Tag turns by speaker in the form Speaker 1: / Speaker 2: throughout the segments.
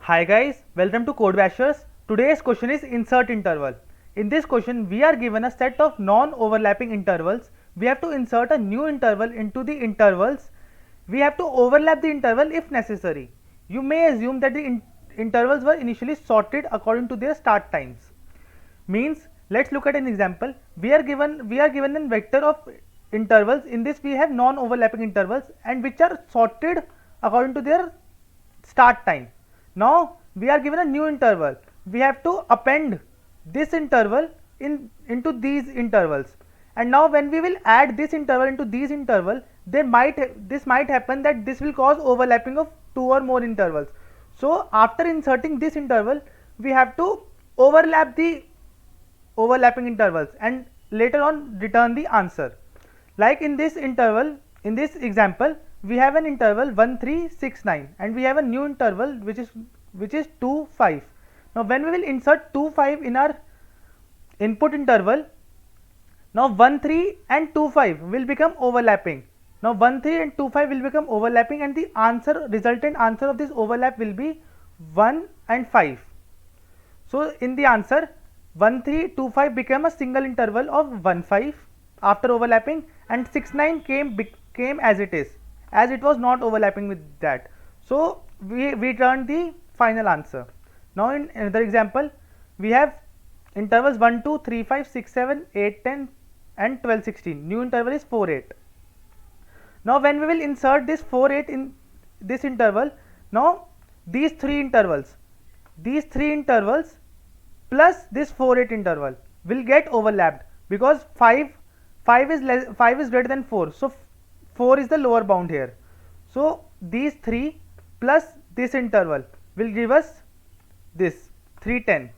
Speaker 1: Hi guys, welcome to Code Bashers. Today's question is insert interval. In this question, we are given a set of non-overlapping intervals. We have to insert a new interval into the intervals. We have to overlap the interval if necessary. You may assume that the intervals were initially sorted according to their start times. Means, let's look at an example. We are given a vector of intervals. In this, we have non-overlapping intervals and which are sorted according to their start time. Now we are given a new interval. We have to append this interval into these intervals, and now when we will add this interval into these interval, this might happen that this will cause overlapping of two or more intervals. So after inserting this interval, we have to overlap the overlapping intervals and later on return the answer. Like in this example, we have an interval 1 3 6 9 and we have a new interval which is 2 5. Now when we will insert 2 5 in our input interval, now 1 3 and 2 5 will become overlapping. Now 1 3 and 2 5 will become overlapping and the resultant answer of this overlap will be 1 and 5. So in the answer 1 3 2 5 became a single interval of 1 5 after overlapping, and 6 9 came as it is, as it was not overlapping with that. So we returned the final answer. Now in another example, we have intervals 1 2 3 5 6 7 8 10 and 12 16. New interval is 4 8. Now when we will insert this 4 8 in this interval, now these three intervals plus this 4 8 interval will get overlapped because 5 is greater than 4. So 4 is the lower bound here. So these 3 plus this interval will give us this 310.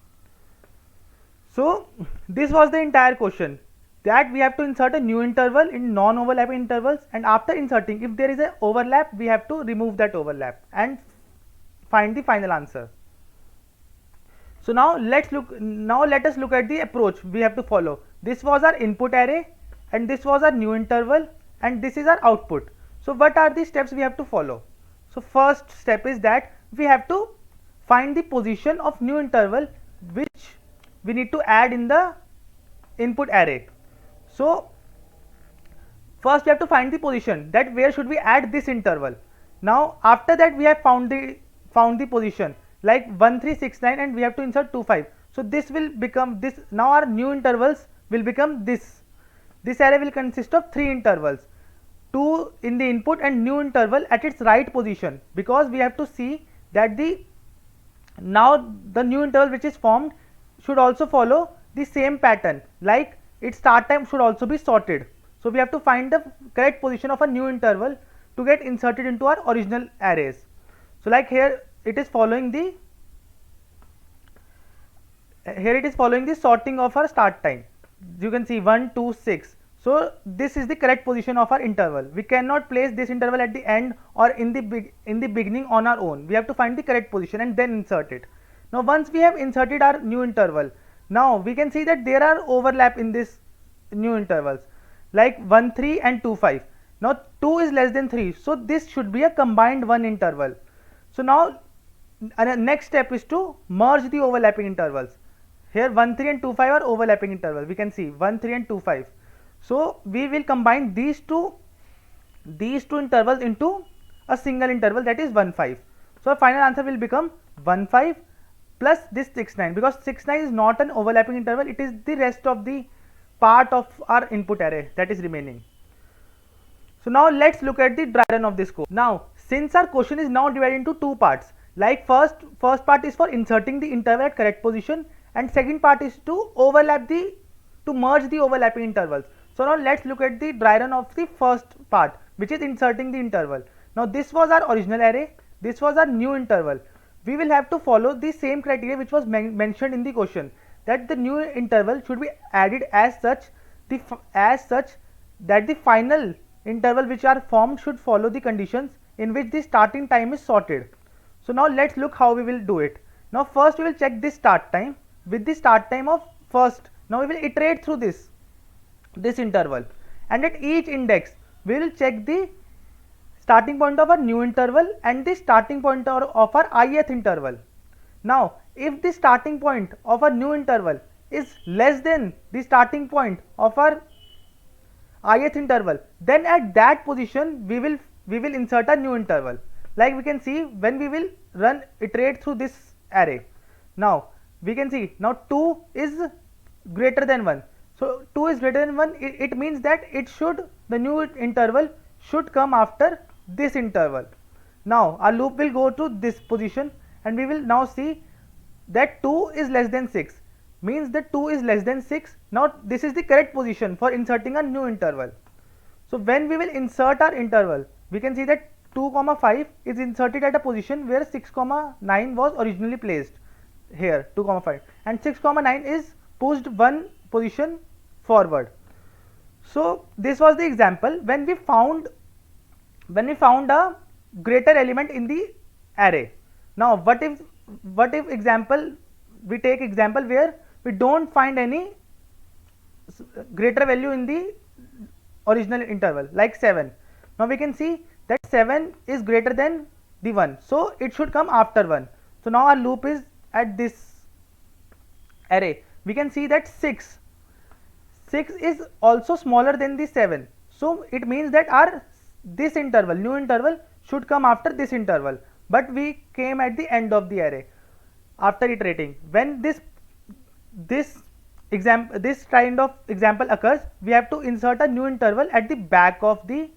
Speaker 1: So this was the entire question, that we have to insert a new interval in non-overlapping intervals, and after inserting, if there is an overlap, we have to remove that overlap and find the final answer. So now let us look at the approach we have to follow. This was our input array and this was our new interval and this is our output. So what are the steps we have to follow? So first step is that we have to find the position of new interval which we need to add in the input array. So first we have to find the position, that where should we add this interval. Now after that we have found the position like 1 3 6 9 and we have to insert 2 5. So this will become this. Now our new intervals will become this. This array will consist of 3 intervals, 2 in the input and new interval at its right position, because we have to see that now the new interval which is formed should also follow the same pattern, like its start time should also be sorted. So we have to find the correct position of a new interval to get inserted into our original arrays. So like here it is following the sorting of our start time. You can see 1 2 6. So this is the correct position of our interval. We cannot place this interval at the end or in the beginning on our own. We have to find the correct position and then insert it. Now once we have inserted our new interval, now we can see that there are overlap in this new intervals like 1 3 and 2 5. Now 2 is less than 3, so this should be a combined one interval. So now next step is to merge the overlapping intervals. Here 1 3 and 2 5 are overlapping intervals. We can see 1 3 and 2 5. So we will combine these two intervals into a single interval, that is 1 5. So our final answer will become 1 5 plus this 6 9, because 6 9 is not an overlapping interval, it is the rest of the part of our input array that is remaining. So now let's look at the dry run of this code. Now since our question is now divided into two parts, like first part is for inserting the interval at correct position and second part is to merge the overlapping intervals. So now let's look at the dry run of the first part, which is inserting the interval. Now this was our original array, this was our new interval. We will have to follow the same criteria which was mentioned in the question, that the new interval should be added as such that the final interval which are formed should follow the conditions in which the starting time is sorted. So now let's look how we will do it. Now first we will check this start time with the start time of first. Now we will iterate through this interval, and at each index we will check the starting point of our new interval and the starting point of our ith interval. Now, if the starting point of a new interval is less than the starting point of our ith interval, then at that position we will insert a new interval. Like we can see when we will run iterate through this array. Now we can see now 2 is greater than 1. So 2 is greater than 1. It means that the new interval should come after this interval. Now our loop will go to this position and we will now see that 2 is less than 6, means that 2 is less than 6. Now this is the correct position for inserting a new interval. So when we will insert our interval, we can see that 2 comma 5 is inserted at a position where 6 comma 9 was originally placed here, 2 comma 5, and 6 comma 9 is pushed one position forward. So this was the example when we found a greater element in the array. Now what if example, we take example where we don't find any greater value in the original interval, like 7. Now we can see that 7 is greater than the 1, so it should come after 1. So now our loop is at this array. We can see that 6 is also smaller than the 7, so it means that our this interval, new interval, should come after this interval, but we came at the end of the array after iterating. When this kind of example occurs, we have to insert a new interval at the back of the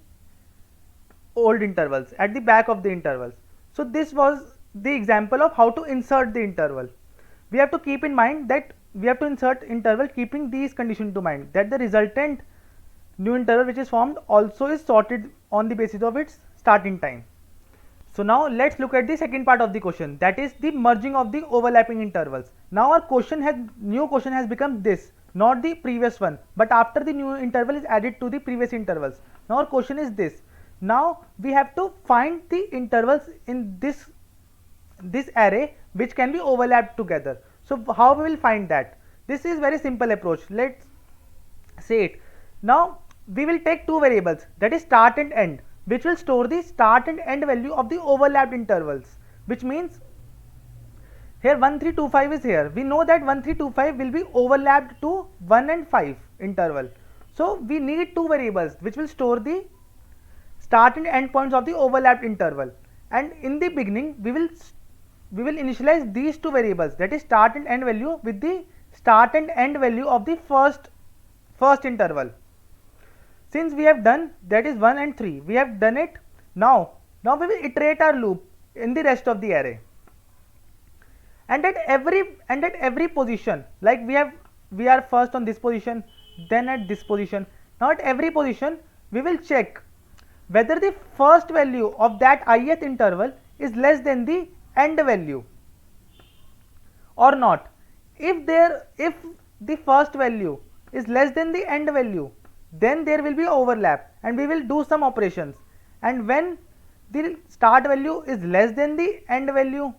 Speaker 1: old intervals, at the back of the intervals. So this was the example of how to insert the interval. We have to keep in mind that we have to insert interval keeping these conditions to mind, that the resultant new interval which is formed also is sorted on the basis of its starting time. So now let's look at the second part of the question, that is the merging of the overlapping intervals. Now our new question has become this, not the previous one, but after the new interval is added to the previous intervals. Now our question is this. Now we have to find the intervals in this array which can be overlapped together. So how we will find that? This is very simple approach. Let's say it. Now we will take two variables, that is start and end, which will store the start and end value of the overlapped intervals, which means here 1325 is here. We know that 1325 will be overlapped to 1 and 5 interval. So we need two variables which will store the start and end points of the overlapped interval, and in the beginning we will initialize these two variables, that is start and end value, with the start and end value of the first interval. Since we have done, that is 1 and 3, we have done it. Now we will iterate our loop in the rest of the array, and at every position, like we are first on this position, then at this position. Now at every position we will check whether the first value of that ith interval is less than the end value or not. If the first value is less than the end value, then there will be overlap and we will do some operations, and when the start value is less than the end value,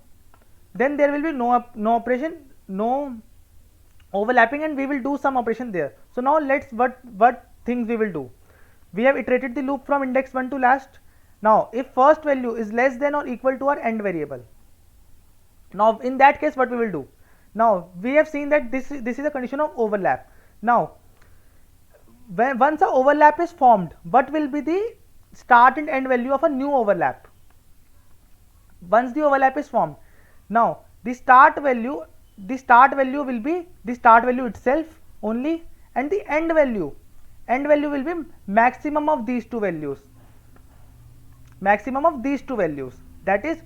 Speaker 1: then there will be no operation, no overlapping, and we will do some operation there. So now let's what things we will do. We have iterated the loop from index 1 to last. Now if first value is less than or equal to our end variable, now in that case what we will do? Now we have seen that this is a condition of overlap. Now once a overlap is formed, what will be the start and end value of a new overlap? Once the overlap is formed, now the start value will be the start value itself only, and the end value will be maximum of these two values, that is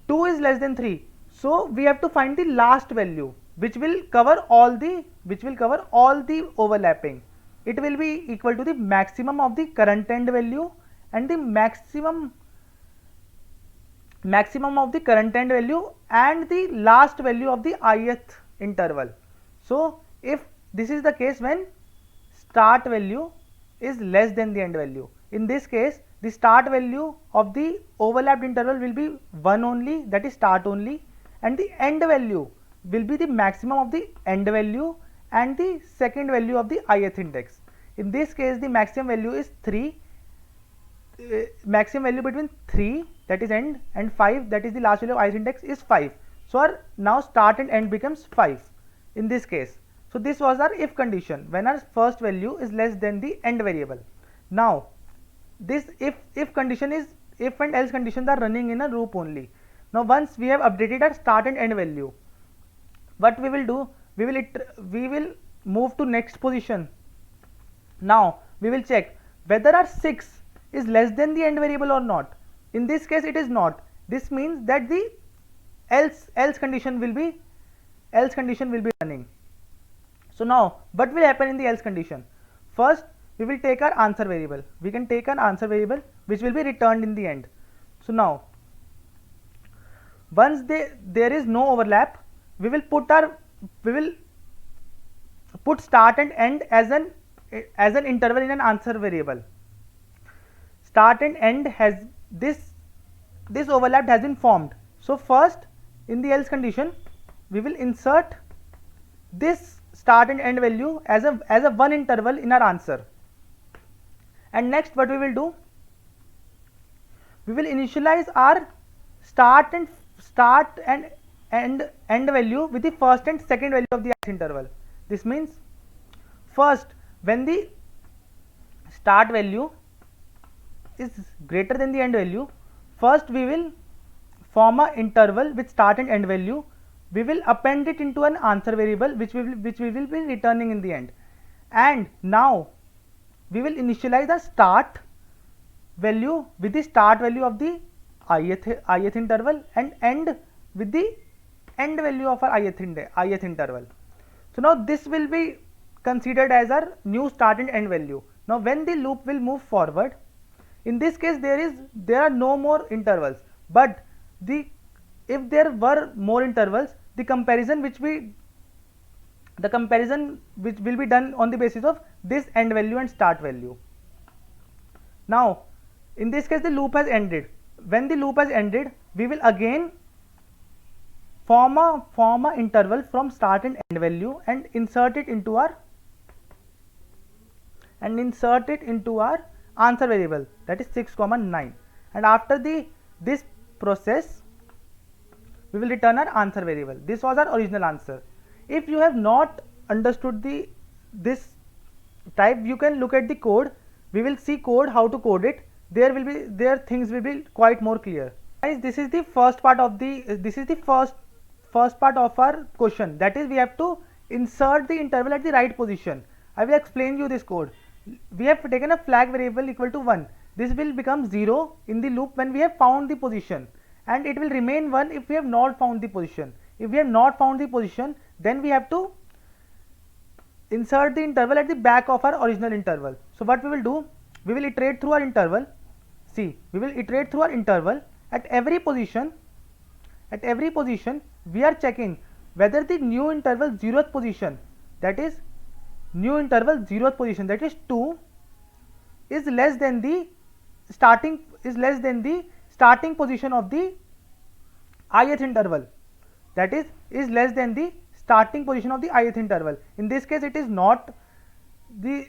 Speaker 1: 2 is less than 3. So we have to find the last value which will cover all the overlapping. It will be equal to the maximum of the current end value and the maximum of the current end value and the last value of the ith interval. So if this is the case when start value is less than the end value, in this case the start value of the overlapped interval will be 1 only, that is start only, and the end value will be the maximum of the end value and the second value of the ith index. In this case the maximum value is 3, maximum value between 3, that is end, and 5, that is the last value of ith index, is 5. So our now start and end becomes 5 in this case. So this was our if condition when our first value is less than the end variable. Now this if condition is if and else conditions are running in a loop only. Now once we have updated our start and end value, what we will do, we will move to next position. Now we will check whether our 6 is less than the end variable or not. In this case it is not. This means that the else condition will be running. So now what will happen in the else condition? First we will take our answer variable. We can take an answer variable which will be returned in the end. So now once there is no overlap, we will put start and end as an interval in an answer variable. Start and end has this overlap has been formed. So first in the else condition we will insert this start and end value as a one interval in our answer. And next what we will do, we will initialize our start and end value with the first and second value of the ith interval. This means first when the start value is greater than the end value, first we will form a interval with start and end value. We will append it into an answer variable which we will be returning in the end. And now we will initialize the start value with the start value of the ith interval and end with the end value of our ith interval. So now this will be considered as our new start and end value. Now when the loop will move forward, in this case there are no more intervals, but if there were more intervals, the comparison which will be done on the basis of this end value and start value. Now in this case the loop has ended. When the loop has ended, we will again form a interval from start and end value and insert it into our answer variable, that is 6, 9, and after this process we will return our answer variable. This was our original answer. If you have not understood this type, you can look at the code. We will see code, how to code it. There things will be quite more clear. Guys, this is the first part of first part of our question, that is we have to insert the interval at the right position. I will explain you this code. We have taken a flag variable equal to 1. This will become 0 in the loop when we have found the position, and it will remain 1 if we have not found the position. If we have not found the position, then we have to insert the interval at the back of our original interval. So what we will do, we will iterate through our interval. See, we will iterate through our interval. At every position we are checking whether the new interval 0th position, that is 2, is less than the starting position of the ith interval, that is less than the starting position of the ith interval. In this case it is not the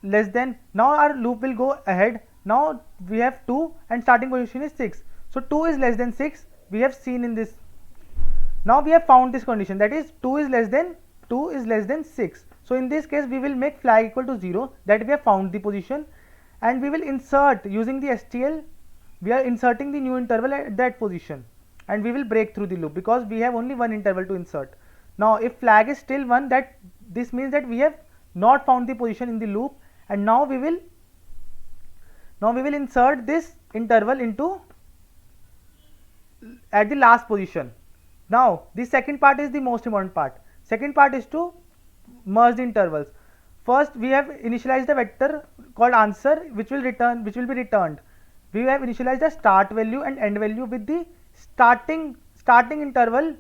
Speaker 1: less than. Now our loop will go ahead. Now we have 2 and starting position is 6. So 2 is less than 6, we have seen in this. Now we have found this condition, that is 2 is less than 6. So in this case we will make flag equal to 0, that we have found the position, and we will insert using the STL. We are inserting the new interval at that position, and we will break through the loop because we have only one interval to insert. Now if flag is still 1, this means that we have not found the position in the loop, and now we will insert this interval at the last position. Now the second part is the most important part. Second part is to merge the intervals. First we have initialized a vector called answer which will be returned. We have initialized a start value and end value with the starting intervals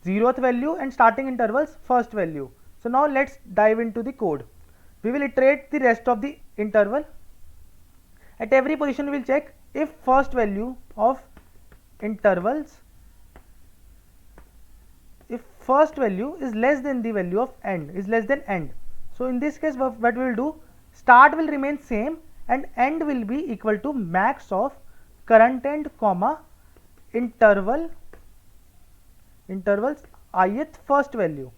Speaker 1: 0th value and starting intervals first value. So now let's dive into the code. We will iterate the rest of the interval. At every position we will check if first value of intervals, if first value is less than the value of end, is less than end. So in this case what we will do, start will remain same and end will be equal to max of current end comma interval intervals ith first value.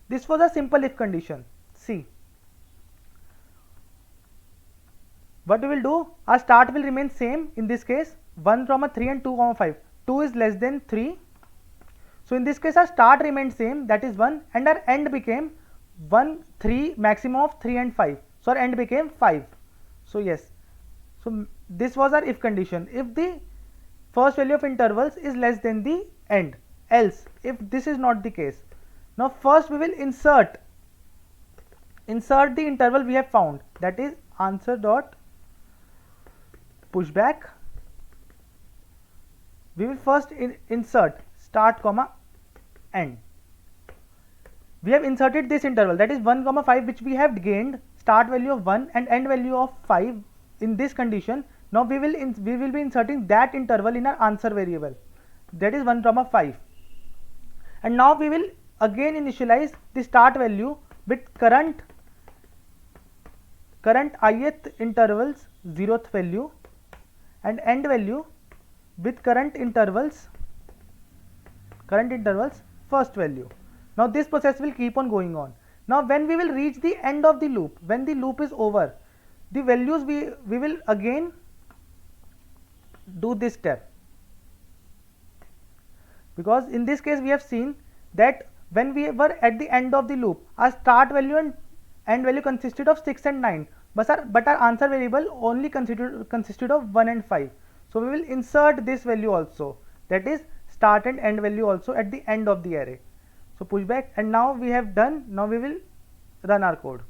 Speaker 1: This was a simple if condition. See, what we will do, our start will remain same in this case 1, 3 and 2, 5. 2 is less than 3. So in this case our start remained same, that is 1, and our end became 1, 3, maximum of 3 and 5. So our end became 5. So yes, so this was our if condition. If the first value of intervals is less than the end, else if this is not the case. Now first we will insert the interval we have found, that is answer dot pushback. We will first insert start comma end. We have inserted this interval, that is 1, 5, which we have gained start value of 1 and end value of 5 in this condition. Now we will be inserting that interval in our answer variable, that is 1, 5, and now we will again initialize the start value with current ith intervals 0th value and end value with current intervals first value. Now this process will keep on going on. Now when we will reach the end of the loop, when the loop is over, the values we will again do this step, because in this case we have seen that when we were at the end of the loop, our start value and end value consisted of 6 and 9, but our answer variable only consisted of 1 and 5. So we will insert this value also, that is start and end value also at the end of the array. So pushback, and now we have done. Now we will run our code.